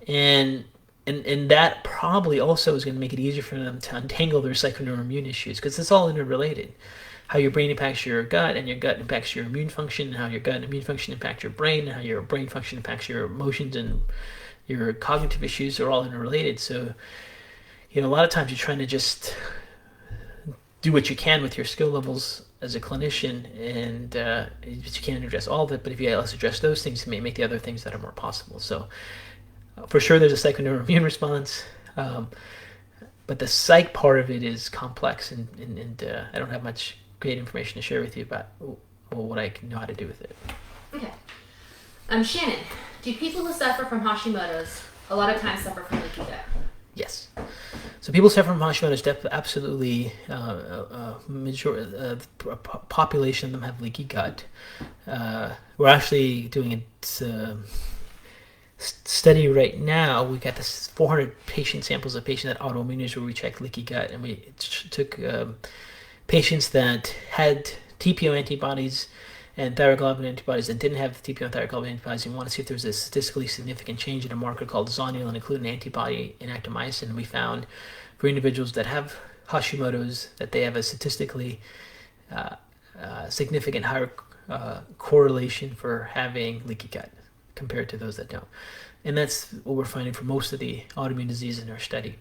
And that probably also is going to make it easier for them to untangle their psychoneuroimmune issues, because it's all interrelated. How your brain impacts your gut, and your gut impacts your immune function, and how your gut and immune function impact your brain, and how your brain function impacts your emotions and your cognitive issues are all interrelated. So, a lot of times you're trying to just do what you can with your skill levels as a clinician, and but you can't address all of it. But if you address those things, you may make the other things that are more possible. So for sure there's a psychoneuroimmune response, but the psych part of it is complex, and I don't have much great information to share with you about what I know how to do with it. Okay. Shannon, do people who suffer from Hashimoto's a lot of times suffer from leaky gut? Yes. So people suffering from Hashimoto's, absolutely, population of them have leaky gut. We're actually doing a study right now. We got this 400 patient samples of patients that autoimmune where we checked leaky gut, and we took patients that had TPO antibodies and thyroglobulin antibodies that didn't have TPO and thyroglobulin antibodies. We want to see if there was a statistically significant change in a marker called zonulin, including antibody in actomycin. And we found for individuals that have Hashimoto's that they have a statistically significant higher correlation for having leaky gut compared to those that don't. And that's what we're finding for most of the autoimmune disease in our study.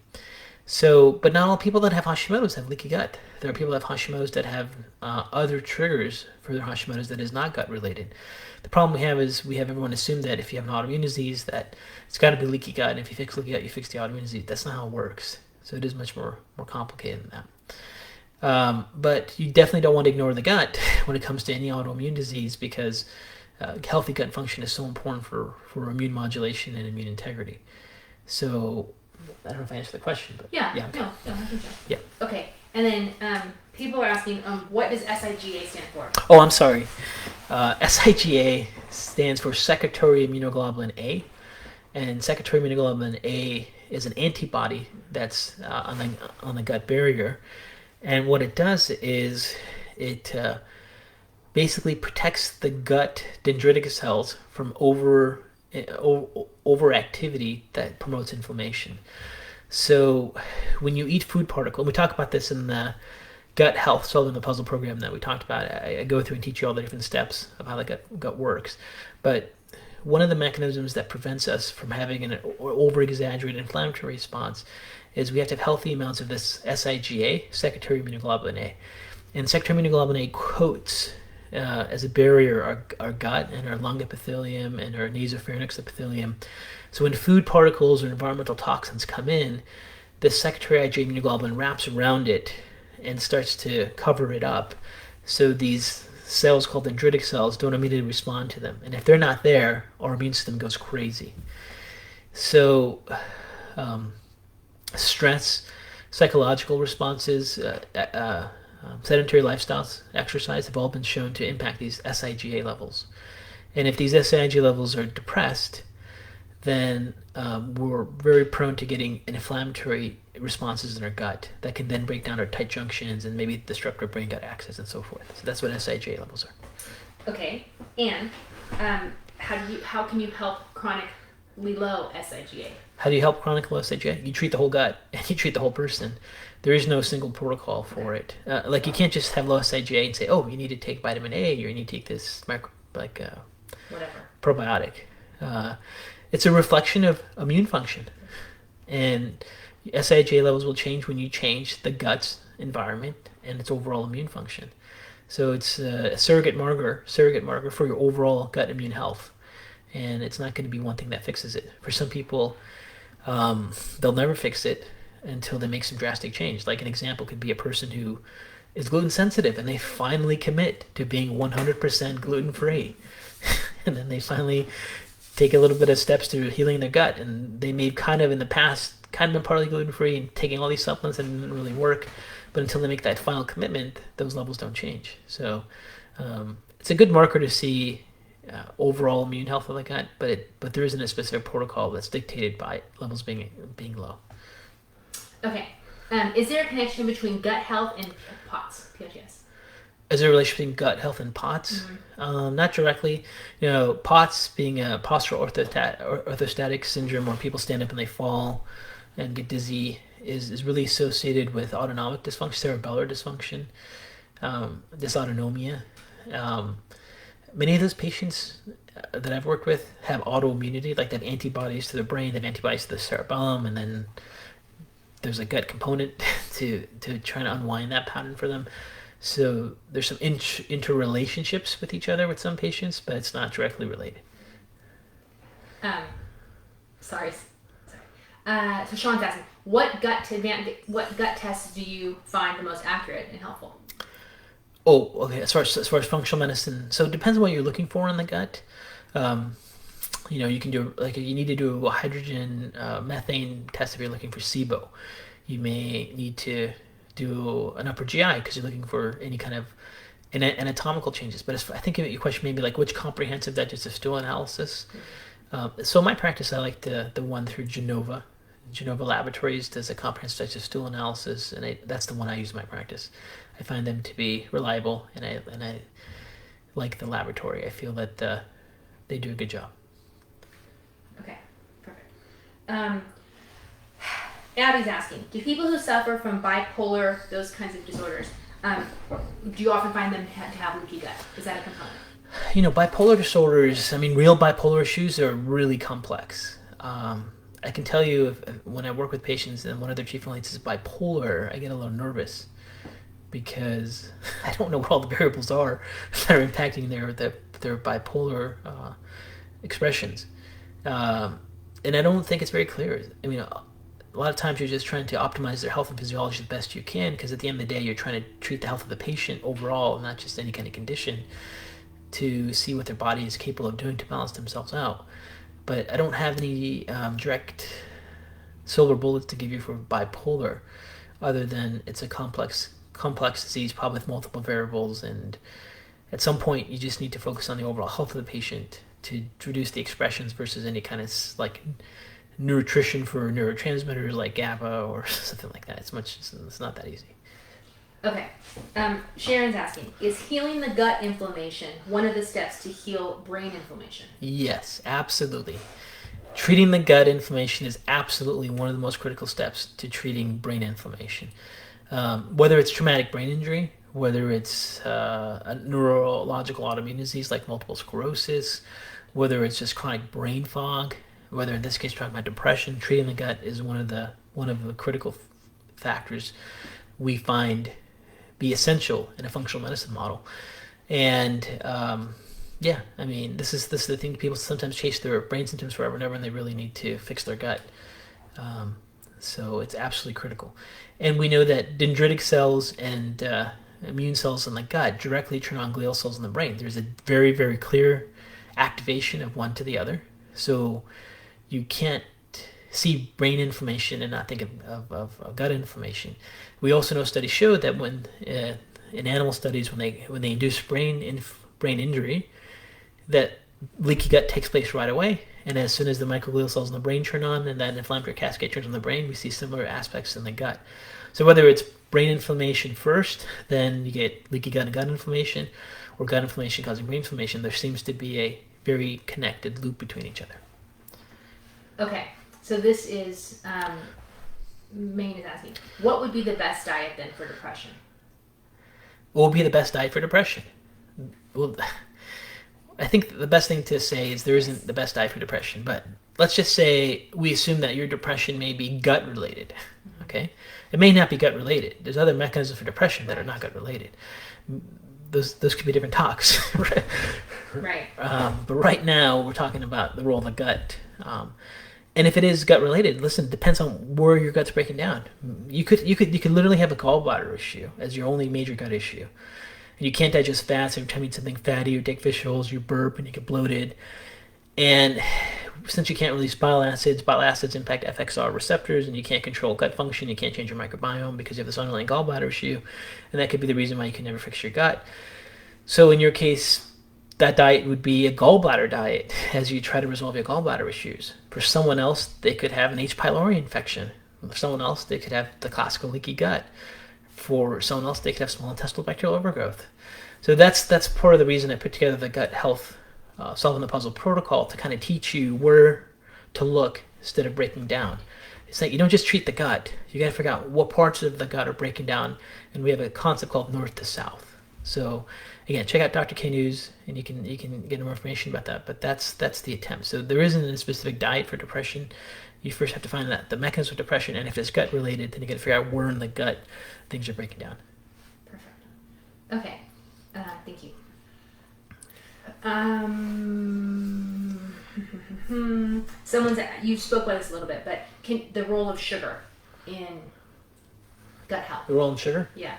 So, but not all people that have Hashimoto's have leaky gut. There are people that have Hashimoto's that have other triggers for their Hashimoto's that is not gut related. The problem we have is we have everyone assume that if you have an autoimmune disease that it's got to be leaky gut, and if you fix leaky gut, you fix the autoimmune disease. That's not how it works. So it is much more complicated than that. But you definitely don't want to ignore the gut when it comes to any autoimmune disease, because healthy gut function is so important for immune modulation and immune integrity. So I don't know if I answered the question, but yeah, okay. No, I think so. Yeah. Okay, and then people are asking, what does SIgA stand for? Oh, I'm sorry. SIgA stands for secretory immunoglobulin A, and secretory immunoglobulin A is an antibody that's on the gut barrier, and what it does is it basically protects the gut dendritic cells from overactivity that promotes inflammation. So when you eat food particles, we talk about this in the gut health solving the puzzle program that we talked about. I go through and teach you all the different steps of how the gut works. But one of the mechanisms that prevents us from having an over-exaggerated inflammatory response is we have to have healthy amounts of this SIgA, secretory immunoglobulin A. And secretory immunoglobulin A coats as a barrier our gut and our lung epithelium and our nasopharynx epithelium. So when food particles or environmental toxins come in, the secretory IgA immunoglobulin wraps around it and starts to cover it up. So these cells called dendritic cells don't immediately respond to them. And if they're not there, our immune system goes crazy. So, stress, psychological responses, sedentary lifestyles, exercise have all been shown to impact these SIGA levels. And if these SIGA levels are depressed, then we're very prone to getting inflammatory responses in our gut that can then break down our tight junctions and maybe disrupt our brain-gut axis and so forth. So that's what SIGA levels are. Okay, and how can you help chronically low SIGA? How do you help chronic low SIGA? You treat the whole gut and you treat the whole person. There is no single protocol for it. Like you can't just have low SIGA and say, oh, you need to take vitamin A or you need to take this whatever probiotic. It's a reflection of immune function, and SIGA levels will change when you change the gut's environment and its overall immune function. So it's a surrogate marker for your overall gut immune health, and it's not going to be one thing that fixes it. For some people, they'll never fix it until they make some drastic change. Like an example could be a person who is gluten sensitive and they finally commit to being 100% gluten free, and then they finally take a little bit of steps to healing their gut, and they may kind of in the past kind of been partly gluten free and taking all these supplements and it didn't really work, but until they make that final commitment, those levels don't change. So it's a good marker to see overall immune health of the gut, but there isn't a specific protocol that's dictated by levels being low. Okay, is there a connection between gut health and POTS? Is there a relationship between gut health and POTS? Mm-hmm. Not directly. POTS being a postural orthostatic syndrome where people stand up and they fall and get dizzy is really associated with autonomic dysfunction, cerebellar dysfunction, dysautonomia. Many of those patients that I've worked with have autoimmunity, like they have antibodies to the brain, they have antibodies to the cerebellum, and then there's a gut component to try to unwind that pattern for them. So there's some interrelationships with each other with some patients, but it's not directly related. Sorry. So Sean's asking, what gut tests do you find the most accurate and helpful? Oh, okay. As far as functional medicine, so it depends on what you're looking for in the gut. You can do you need to do a hydrogen methane test if you're looking for SIBO. You may need to do an upper GI because you're looking for any kind of anatomical changes. But I think your question may be like which comprehensive digestive stool analysis. So in my practice, I like the one through Genova. Genova Laboratories does a comprehensive digestive stool analysis, and that's the one I use in my practice. I find them to be reliable, and I like the laboratory. I feel that they do a good job. Okay, perfect. Abby's asking, do people who suffer from bipolar, those kinds of disorders, do you often find them to have leaky gut? Is that a component? Bipolar disorders, real bipolar issues are really complex. I can tell you when I work with patients and one of their chief complaints is bipolar, I get a little nervous because I don't know what all the variables are that are impacting their bipolar expressions. And I don't think it's very clear. A lot of times you're just trying to optimize their health and physiology the best you can because at the end of the day, you're trying to treat the health of the patient overall, not just any kind of condition, to see what their body is capable of doing to balance themselves out. But I don't have any direct silver bullets to give you for bipolar other than it's a complex disease, probably with multiple variables, and at some point you just need to focus on the overall health of the patient to reduce the expressions versus any kind of nutrition for neurotransmitters like GABA or something like that. It's not that easy. Okay. Sharon's asking, is healing the gut inflammation one of the steps to heal brain inflammation? Yes, absolutely. Treating the gut inflammation is absolutely one of the most critical steps to treating brain inflammation. Whether it's traumatic brain injury, whether it's a neurological autoimmune disease like multiple sclerosis, whether it's just chronic brain fog, whether in this case talking about depression, treating the gut is one of the critical factors we find be essential in a functional medicine model. And this is the thing. People sometimes chase their brain symptoms forever and ever, and they really need to fix their gut. So it's absolutely critical. And we know that dendritic cells and immune cells in the gut directly turn on glial cells in the brain. There's a very, very clear activation of one to the other. So you can't see brain inflammation and not think of gut inflammation. We also know studies show that when in animal studies, when they induce brain injury, that leaky gut takes place right away. And as soon as the microglial cells in the brain turn on and that inflammatory cascade turns on the brain, we see similar aspects in the gut. So whether it's brain inflammation first, then you get leaky gut and gut inflammation, or gut inflammation causing brain inflammation, there seems to be a very connected loop between each other. Okay, so this is, Megan is asking, what would be the best diet then for depression? What would be the best diet for depression? Well, I think the best thing to say is there isn't the best diet for depression, but let's just say we assume that your depression may be gut related, okay? It may not be gut related. There's other mechanisms for depression that are not gut related. Those could be different talks. Right. But right now we're talking about the role of the gut. And if it is gut related, listen, it depends on where your gut's breaking down. You could literally have a gallbladder issue as your only major gut issue. And you can't digest fats. Every time you eat something fatty or take fish oils, you burp and you get bloated. And since you can't release bile acids impact FXR receptors, and you can't control gut function, you can't change your microbiome because you have this underlying gallbladder issue, and that could be the reason why you can never fix your gut. So in your case, that diet would be a gallbladder diet as you try to resolve your gallbladder issues. For someone else, they could have an H. pylori infection. For someone else, they could have the classical leaky gut. For someone else, they could have small intestinal bacterial overgrowth. So that's part of the reason I put together the gut health solving the puzzle protocol, to kind of teach you where to look instead of breaking down. It's like you don't just treat the gut. You got to figure out what parts of the gut are breaking down, and we have a concept called north to south. So again, check out Dr. K News, and you can get more information about that. But that's the attempt. So there isn't a specific diet for depression. You first have to find out the mechanism of depression, and if it's gut related, then you got to figure out where in the gut things are breaking down. Perfect. Okay. Thank you. You spoke about this a little bit, but the role of sugar in gut health? The role of sugar? Yeah.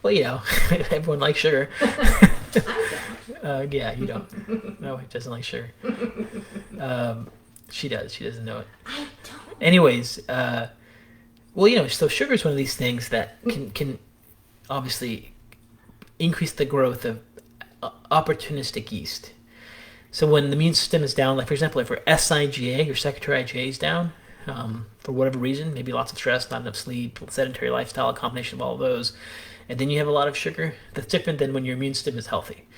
Well, everyone likes sugar. I don't. Yeah, you don't. My wife doesn't like sugar. She does. She doesn't know it. I don't. Anyways, so sugar is one of these things that can obviously increase the growth of opportunistic yeast. So when the immune system is down, like for example, if your SIGA, your secretory IgA is down, for whatever reason, maybe lots of stress, not enough sleep, sedentary lifestyle, a combination of all of those, and then you have a lot of sugar, that's different than when your immune system is healthy.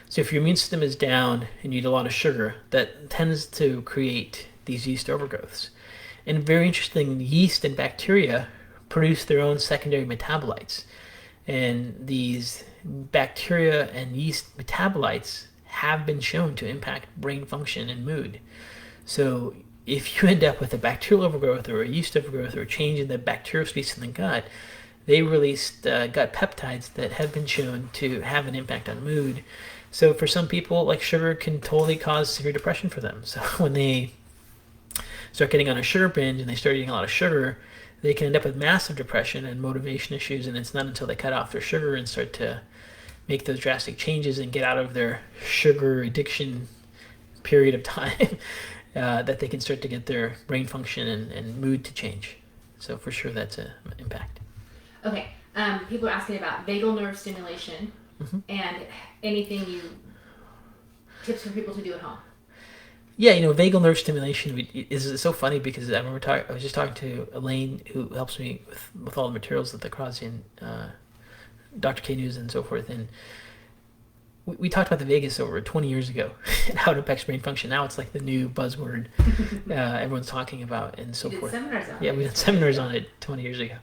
So if your immune system is down and you eat a lot of sugar, that tends to create these yeast overgrowths. And very interesting, yeast and bacteria produce their own secondary metabolites. And these bacteria and yeast metabolites have been shown to impact brain function and mood. So if you end up with a bacterial overgrowth or a yeast overgrowth or a change in the bacterial species in the gut, they released gut peptides that have been shown to have an impact on mood. So for some people, like sugar can totally cause severe depression for them. So when they start getting on a sugar binge and they start eating a lot of sugar, they can end up with massive depression and motivation issues, and it's not until they cut off their sugar and start to make those drastic changes and get out of their sugar addiction period of time that they can start to get their brain function and mood to change. So for sure that's an impact. Okay, people are asking about vagal nerve stimulation and tips for people to do at home. Yeah, vagal nerve stimulation is so funny because I was just talking to Elaine, who helps me with all the materials that the Crosby and Dr. K News and so forth, and we talked about the vagus over 20 years ago and how it affects brain function. Now it's like the new buzzword everyone's talking about and so forth. We did seminars on it 20 years ago.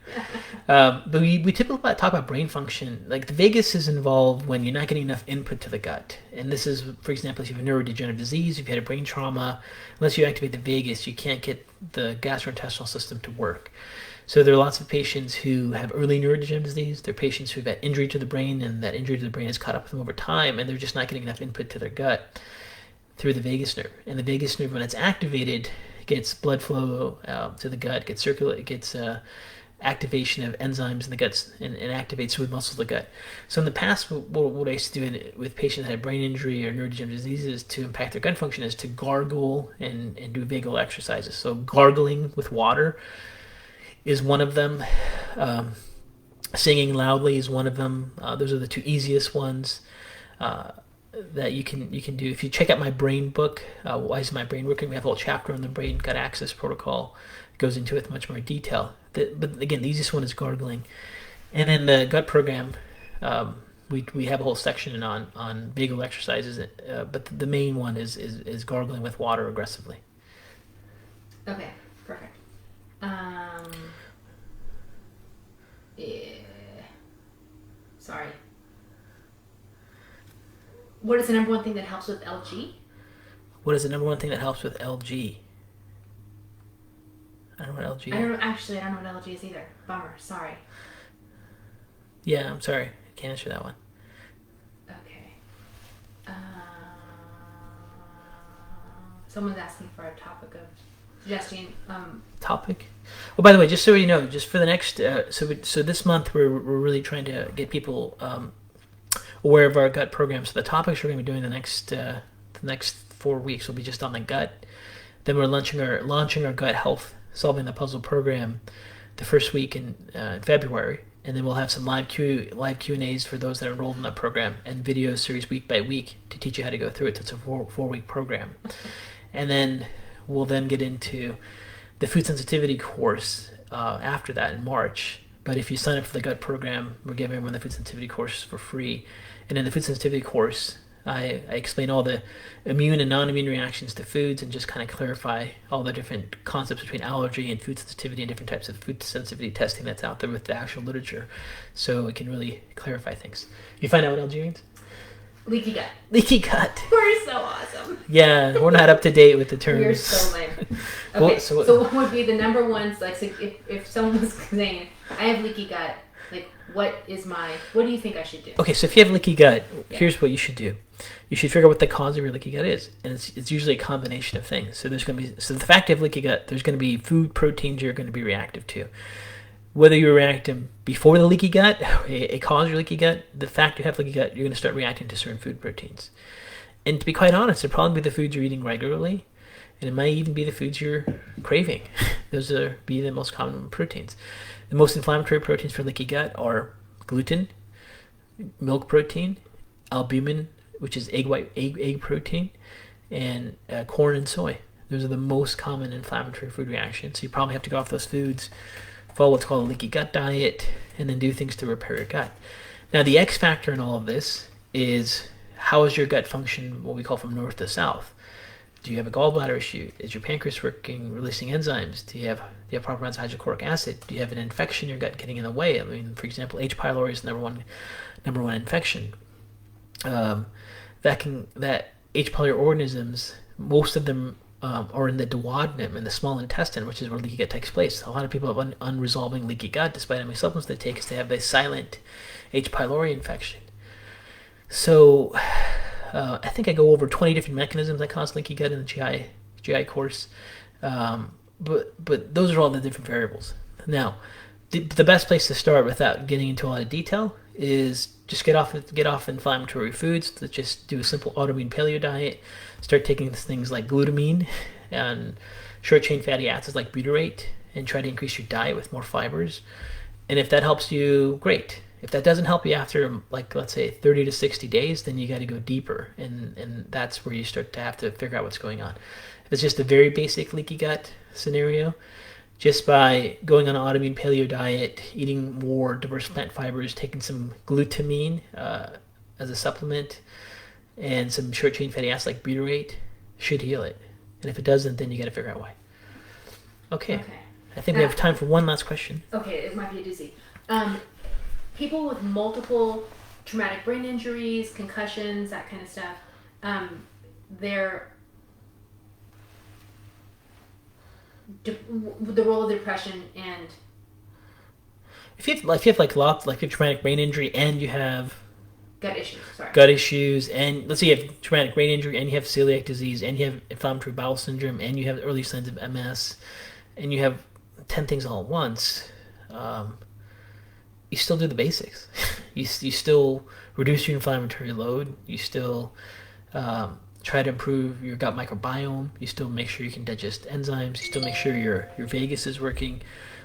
But we typically talk about brain function. Like the vagus is involved when you're not getting enough input to the gut. And this is, for example, if you have a neurodegenerative disease, if you had a brain trauma, unless you activate the vagus, you can't get the gastrointestinal system to work. So there are lots of patients who have early neurodegenerative disease. There are patients who've had injury to the brain, and that injury to the brain has caught up with them over time, and they're just not getting enough input to their gut through the vagus nerve. And the vagus nerve, when it's activated, gets blood flow to the gut, gets activation of enzymes in the guts and activates smooth muscles of the gut. So in the past, what I used to do with patients that had brain injury or neurodegenerative diseases to impact their gut function is to gargle and do vagal exercises. So gargling with water is one of them. Singing loudly is one of them. Those are the two easiest ones that you can do. If you check out my brain book, Why is My Brain Working? We have a whole chapter on the brain gut access protocol. It goes into it with much more detail. But again, the easiest one is gargling. And in the gut program, we have a whole section on vagal exercises. But the main one is gargling with water aggressively. Okay, perfect. Sorry. What is the number one thing that helps with LG? What is the number one thing that helps with LG? I don't know what LG is. I don't know what LG is either. Bummer. Sorry. Yeah, I'm sorry. I can't answer that one. Okay. Someone's asking for a topic of suggesting. Topic? Well, by the way, just so you know, just for the next... So this month, we're really trying to get people... aware of our gut program. So the topics we're going to be doing the next 4 weeks will be just on the gut. Then we're launching our gut health solving the puzzle program the first week in February, and then we'll have some live Q&As for those that are enrolled in that program and video series week by week to teach you how to go through it. So it's a 4-week program, and then we'll get into the food sensitivity course after that in March. But if you sign up for the gut program, we're giving everyone the food sensitivity course for free. And in the food sensitivity course, I explain all the immune and non-immune reactions to foods and just kind of clarify all the different concepts between allergy and food sensitivity and different types of food sensitivity testing that's out there with the actual literature. So it can really clarify things. You find out what LG means? Leaky gut. Leaky gut. We're so awesome. Yeah, we're not up to date with the terms. We're so lame. Okay, Well, so what would be the number one, like, so if someone was saying, I have leaky gut, like, what do you think I should do? Okay, so if you have leaky gut, here's what you should do. You should figure out what the cause of your leaky gut is, and it's usually a combination of things. So the fact you have leaky gut, there's going to be food proteins you're going to be reactive to. Whether you're reacting before the leaky gut, a cause of your leaky gut, the fact you have leaky gut, you're going to start reacting to certain food proteins. And to be quite honest, it'll probably be the foods you're eating regularly, and it might even be the foods you're craving. Those are be the most common proteins. The most inflammatory proteins for leaky gut are gluten, milk protein, albumin, which is egg protein, and corn and soy. Those are the most common inflammatory food reactions. So you probably have to go off those foods, follow what's called a leaky gut diet, and then do things to repair your gut. Now, the X factor in all of this is how is your gut function, what we call from north to south? Do you have a gallbladder issue? Is your pancreas working, releasing enzymes? Do you have proper amounts of hydrochloric acid? Do you have an infection in your gut getting in the way? I mean, for example, H. pylori is the number one infection. That H. pylori organisms, most of them are in the duodenum, in the small intestine, which is where leaky gut takes place. A lot of people have unresolving leaky gut, despite how many supplements they take, is they have the silent H. pylori infection. So I think I go over 20 different mechanisms that cause leaky gut in the GI course. But those are all the different variables. Now, the best place to start without getting into a lot of detail is just get off inflammatory foods. Let's just do a simple autoimmune paleo diet. Start taking things like glutamine and short-chain fatty acids like butyrate, and try to increase your diet with more fibers. And if that helps you, great. If that doesn't help you after, like, let's say 30 to 60 days, then you got to go deeper, and that's where you start to have to figure out what's going on. If it's just a very basic leaky gut scenario, just by going on an autoimmune paleo diet, eating more diverse plant fibers, taking some glutamine as a supplement, and some short-chain fatty acids like butyrate should heal it. And if it doesn't, then you got to figure out why. Okay. I think we have time for one last question. Okay, it might be a doozy. People with multiple traumatic brain injuries, concussions, that kind of stuff, the role of depression and if you have like a traumatic brain injury and you have gut issues, and let's say you have traumatic brain injury and you have celiac disease and you have inflammatory bowel syndrome and you have early signs of MS and you have 10 things all at once, you still do the basics. You still reduce your inflammatory load. You still try to improve your gut microbiome. You still make sure you can digest enzymes. You still make sure your vagus is working.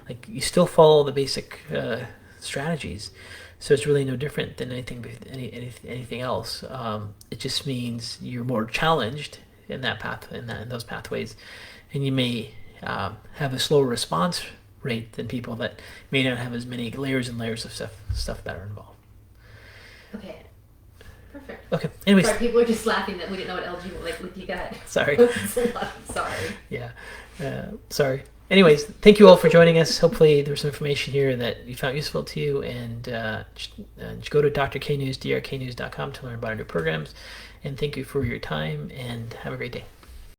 Like, you still follow the basic strategies. So it's really no different than anything else. It just means you're more challenged in that path, in those pathways, and you may have a slower response rate than people that may not have as many layers and layers of stuff that are involved. Okay. Perfect. Okay. Anyways, sorry, people are just laughing that we didn't know what LG like with you got. Sorry. Sorry. Yeah. Sorry. Anyways, thank you all for joining us. Hopefully there's some information here that you found useful to you, and just go to drknews, drknews.com to learn about our new programs. And thank you for your time, and have a great day.